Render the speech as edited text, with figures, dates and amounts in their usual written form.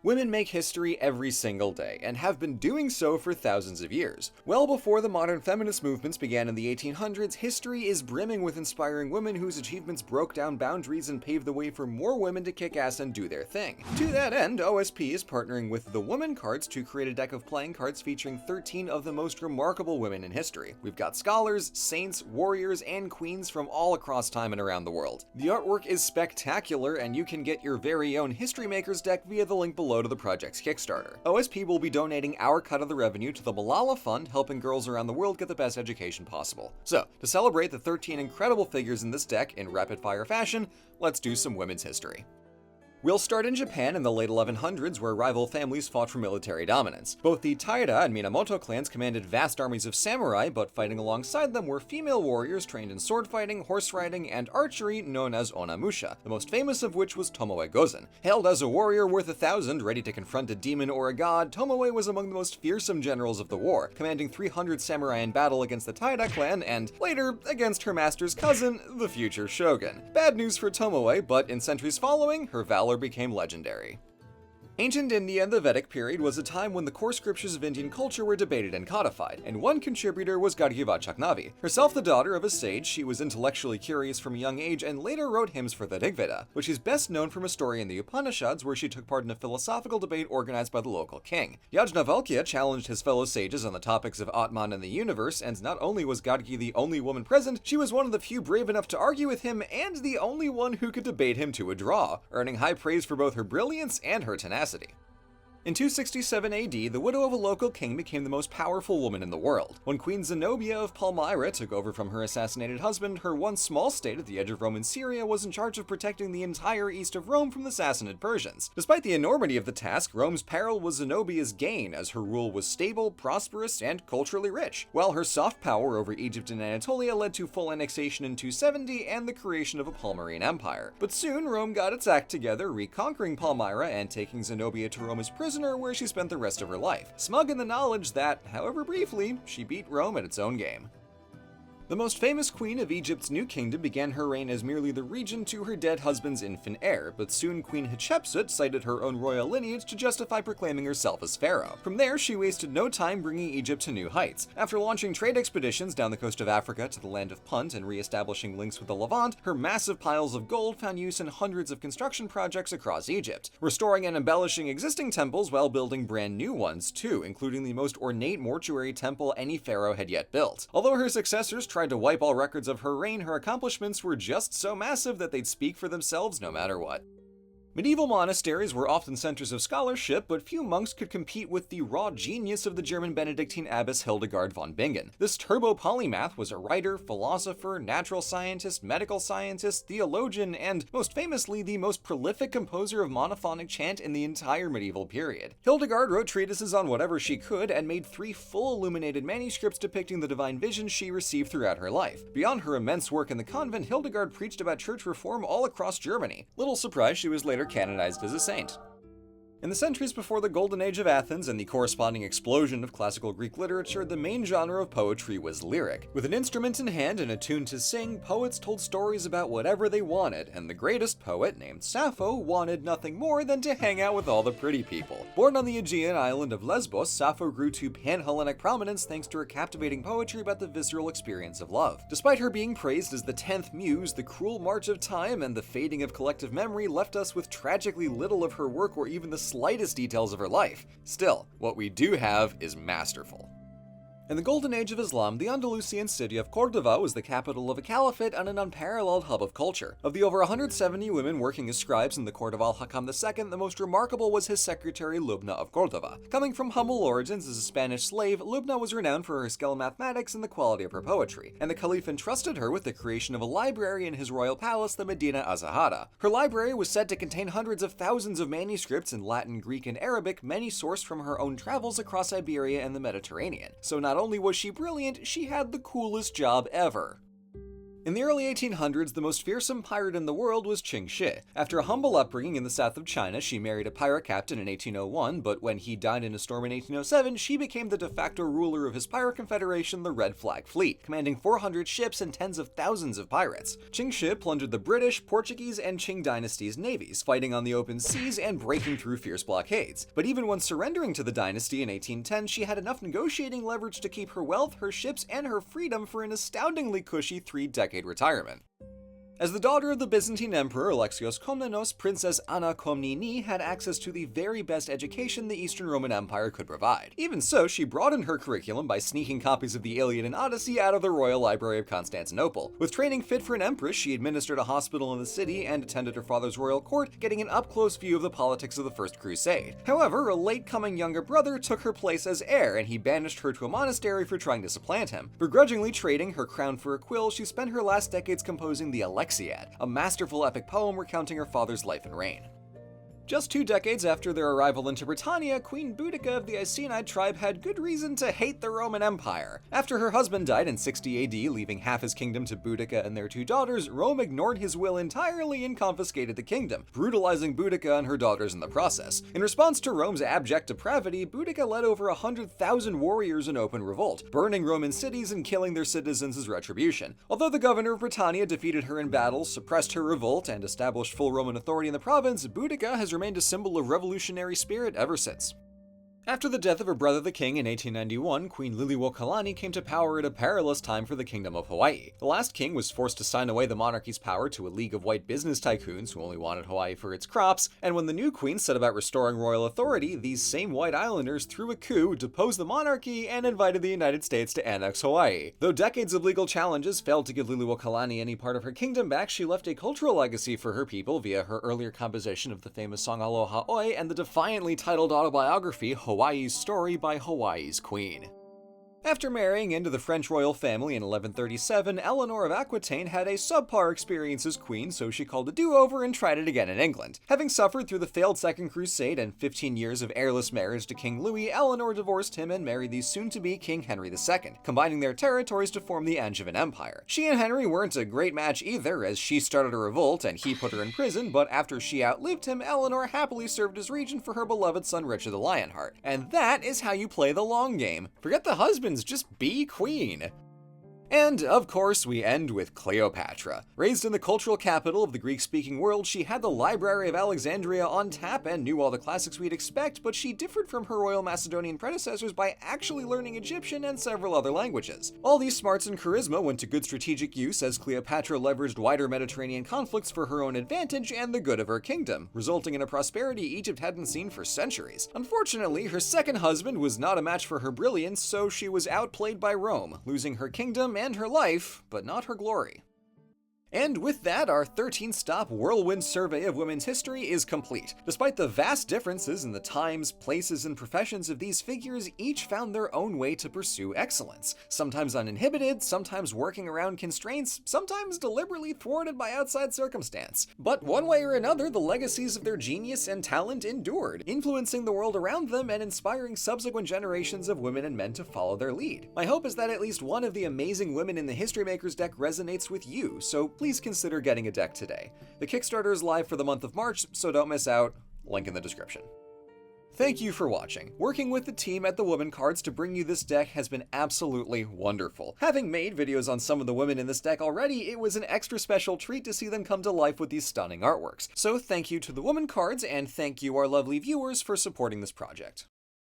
Women make history every single day, and have been doing so for thousands of years. Well before the modern feminist movements began in the 1800s, history is brimming with inspiring women whose achievements broke down boundaries and paved the way for more women to kick ass and do their thing. To that end, OSP is partnering with the Woman Cards to create a deck of playing cards featuring 13 of the most remarkable women in history. We've got scholars, saints, warriors, and queens from all across time and around the world. The artwork is spectacular, and you can get your very own History Makers deck via the link below to the project's Kickstarter. OSP will be donating our cut of the revenue to the Malala Fund, helping girls around the world get the best education possible. So, to celebrate the 13 incredible figures in this deck in rapid-fire fashion, let's do some women's history. We'll start in Japan in the late 1100s, where rival families fought for military dominance. Both the Taira and Minamoto clans commanded vast armies of samurai, but fighting alongside them were female warriors trained in sword fighting, horse riding, and archery known as onamusha, the most famous of which was Tomoe Gozen. Hailed as a warrior worth 1,000, ready to confront a demon or a god, Tomoe was among the most fearsome generals of the war, commanding 300 samurai in battle against the Taira clan and, later, against her master's cousin, the future shogun. Bad news for Tomoe, but in centuries following, her valor became legendary. Ancient India in the Vedic period was a time when the core scriptures of Indian culture were debated and codified, and one contributor was Gargi Vachaknavi. Herself the daughter of a sage, she was intellectually curious from a young age and later wrote hymns for the Rigveda, which is best known from a story in the Upanishads where she took part in a philosophical debate organized by the local king. Yajnavalkya challenged his fellow sages on the topics of Atman and the universe, and not only was Gargi the only woman present, she was one of the few brave enough to argue with him and the only one who could debate him to a draw, earning high praise for both her brilliance and her tenacity. In 267 AD, the widow of a local king became the most powerful woman in the world. When Queen Zenobia of Palmyra took over from her assassinated husband, her once small state at the edge of Roman Syria was in charge of protecting the entire east of Rome from the Sassanid Persians. Despite the enormity of the task, Rome's peril was Zenobia's gain, as her rule was stable, prosperous, and culturally rich, while her soft power over Egypt and Anatolia led to full annexation in 270 and the creation of a Palmyrene empire. But soon, Rome got its act together, reconquering Palmyra and taking Zenobia to Rome as prisoner, where she spent the rest of her life, smug in the knowledge that, however briefly, she beat Rome at its own game. The most famous queen of Egypt's new kingdom began her reign as merely the regent to her dead husband's infant heir, but soon Queen Hatshepsut cited her own royal lineage to justify proclaiming herself as pharaoh. From there, she wasted no time bringing Egypt to new heights. After launching trade expeditions down the coast of Africa to the land of Punt and re-establishing links with the Levant, her massive piles of gold found use in hundreds of construction projects across Egypt, restoring and embellishing existing temples while building brand new ones too, including the most ornate mortuary temple any pharaoh had yet built. Although her successors tried to wipe all records of her reign, her accomplishments were just so massive that they'd speak for themselves no matter what. Medieval monasteries were often centers of scholarship, but few monks could compete with the raw genius of the German Benedictine abbess Hildegard von Bingen. This turbo-polymath was a writer, philosopher, natural scientist, medical scientist, theologian, and, most famously, the most prolific composer of monophonic chant in the entire medieval period. Hildegard wrote treatises on whatever she could and made 3 full illuminated manuscripts depicting the divine visions she received throughout her life. Beyond her immense work in the convent, Hildegard preached about church reform all across Germany. Little surprise she was later canonized as a saint. In the centuries before the Golden Age of Athens and the corresponding explosion of classical Greek literature, the main genre of poetry was lyric. With an instrument in hand and a tune to sing, poets told stories about whatever they wanted, and the greatest poet, named Sappho, wanted nothing more than to hang out with all the pretty people. Born on the Aegean island of Lesbos, Sappho grew to pan-Hellenic prominence thanks to her captivating poetry about the visceral experience of love. Despite her being praised as the 10th muse, the cruel march of time and the fading of collective memory left us with tragically little of her work or even the slightest details of her life. Still, what we do have is masterful. In the Golden Age of Islam, the Andalusian city of Cordoba was the capital of a caliphate and an unparalleled hub of culture. Of the over 170 women working as scribes in the court of Al-Hakam II, the most remarkable was his secretary Lubna of Cordoba. Coming from humble origins as a Spanish slave, Lubna was renowned for her skill in mathematics and the quality of her poetry, and the caliph entrusted her with the creation of a library in his royal palace, the Medina Azahara. Her library was said to contain hundreds of thousands of manuscripts in Latin, Greek, and Arabic, many sourced from her own travels across Iberia and the Mediterranean. So not only was she brilliant, she had the coolest job ever. In the early 1800s, the most fearsome pirate in the world was Ching Shih. After a humble upbringing in the south of China, she married a pirate captain in 1801, but when he died in a storm in 1807, she became the de facto ruler of his pirate confederation, the Red Flag Fleet, commanding 400 ships and tens of thousands of pirates. Ching Shih plundered the British, Portuguese, and Qing dynasties' navies, fighting on the open seas and breaking through fierce blockades. But even when surrendering to the dynasty in 1810, she had enough negotiating leverage to keep her wealth, her ships, and her freedom for an astoundingly cushy 3-decade retirement. As the daughter of the Byzantine Emperor Alexios Komnenos, Princess Anna Komnene had access to the very best education the Eastern Roman Empire could provide. Even so, she broadened her curriculum by sneaking copies of the Iliad and Odyssey out of the Royal Library of Constantinople. With training fit for an empress, she administered a hospital in the city and attended her father's royal court, getting an up-close view of the politics of the First Crusade. However, a late-coming younger brother took her place as heir, and he banished her to a monastery for trying to supplant him. Begrudgingly trading her crown for a quill, she spent her last decades composing the Alexiad, a masterful epic poem recounting her father's life and reign. Just 2 decades after their arrival into Britannia, Queen Boudica of the Iceni tribe had good reason to hate the Roman Empire. After her husband died in 60 AD, leaving half his kingdom to Boudica and their 2 daughters, Rome ignored his will entirely and confiscated the kingdom, brutalizing Boudica and her daughters in the process. In response to Rome's abject depravity, Boudica led over 100,000 warriors in open revolt, burning Roman cities and killing their citizens as retribution. Although the governor of Britannia defeated her in battle, suppressed her revolt, and established full Roman authority in the province, Boudica has remained a symbol of revolutionary spirit ever since. After the death of her brother the king in 1891, Queen Lili'uokalani came to power at a perilous time for the Kingdom of Hawaii. The last king was forced to sign away the monarchy's power to a league of white business tycoons who only wanted Hawaii for its crops, and when the new queen set about restoring royal authority, these same white islanders threw a coup, deposed the monarchy, and invited the United States to annex Hawaii. Though decades of legal challenges failed to give Lili'uokalani any part of her kingdom back, she left a cultural legacy for her people via her earlier composition of the famous song Aloha Oi and the defiantly titled autobiography Hawaii's Story by Hawaii's Queen. After marrying into the French royal family in 1137, Eleanor of Aquitaine had a subpar experience as queen, so she called a do-over and tried it again in England. Having suffered through the failed Second Crusade and 15 years of heirless marriage to King Louis, Eleanor divorced him and married the soon-to-be King Henry II, combining their territories to form the Angevin Empire. She and Henry weren't a great match either, as she started a revolt and he put her in prison, but after she outlived him, Eleanor happily served as regent for her beloved son Richard the Lionheart. And that is how you play the long game. Forget the husbands, just be queen. And, of course, we end with Cleopatra. Raised in the cultural capital of the Greek-speaking world, she had the Library of Alexandria on tap and knew all the classics we'd expect, but she differed from her royal Macedonian predecessors by actually learning Egyptian and several other languages. All these smarts and charisma went to good strategic use as Cleopatra leveraged wider Mediterranean conflicts for her own advantage and the good of her kingdom, resulting in a prosperity Egypt hadn't seen for centuries. Unfortunately, her second husband was not a match for her brilliance, so she was outplayed by Rome, losing her kingdom and her life, but not her glory. And with that, our 13-stop whirlwind survey of women's history is complete. Despite the vast differences in the times, places, and professions of these figures, each found their own way to pursue excellence. Sometimes uninhibited, sometimes working around constraints, sometimes deliberately thwarted by outside circumstance. But one way or another, the legacies of their genius and talent endured, influencing the world around them and inspiring subsequent generations of women and men to follow their lead. My hope is that at least one of the amazing women in the History Makers deck resonates with you, so please consider getting a deck today. The Kickstarter is live for the month of March, so don't miss out. Link in the description. Thank you for watching. Working with the team at the Woman Cards to bring you this deck has been absolutely wonderful. Having made videos on some of the women in this deck already, it was an extra special treat to see them come to life with these stunning artworks. So thank you to the Woman Cards, and thank you our lovely viewers for supporting this project.